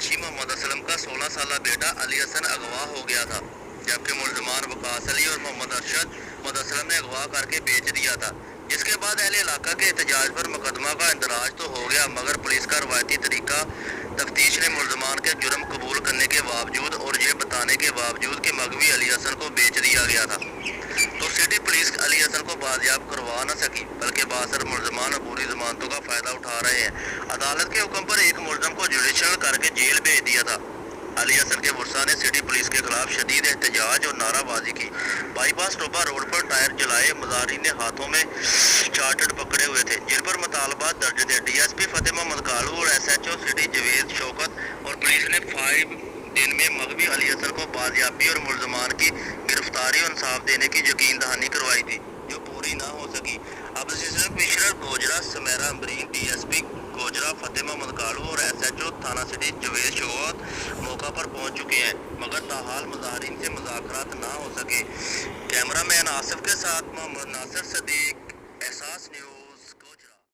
रहायशी मोहम्मद असलम का 16 साल बेटा अली हसन अगवा हो गया था, जबकि मुलजमान वकास अली और मोहम्मद असलम ने अगवा करके बेच दिया था। जिसके बाद अहले इलाका के एहतजाज पर मुकदमा का इंदराज तो हो गया, मगर पुलिस का रवायती तरीका तफ्तीश ने मुलजमान के जुर्म कबूल करने के बावजूद और ये बताने के बावजूद कि मगवी अली हसन को बेच दिया गया था, तो सिटी पुलिस अली हसन को बाजियाब करवा न सकी, बल्कि बासर मुलजमान पूरी जमानतों का फायदा उठा रहे हैं। अदालत के हुक्म पर एक मुलजम को जुडिशल करके जेल भेज दिया था। अली हसन के वर्सा ने सिटी पुलिस के खिलाफ शदीद एहतजाज और नाराबाजी की। बाईपास टोबा रोड पर टायर जलाए, मुजाहिरीन ने हाथों में चार्टर्ड पकड़े हुए थे, जिन पर मुतालबात दर्ज थे। DSP फतेह मोहम्मद कालू और SHO सिटी जवेद शौकत और पुलिस ने 5 दिन में मगवी अली हसन को बाजियाबी और मुलजमान की गिरफ्तारी और इंसाफ देने की यकीन दहानी करवाई थी, जो पूरी ना हो सकी। अब कमिश्नर गोजरा सुमेरा अमरीन, DSP गोजरा फतेह मोहम्मद कालू और SHO थाना सिटी जवेद शौकत मौका पर पहुंच चुके हैं, मगर ताहाल मुजाहिरीन से मुज़ाकरात ना हो सके। कैमरा मैन आसिफ के साथ मोहम्मद नासिर सदीक, एहसास न्यूज़।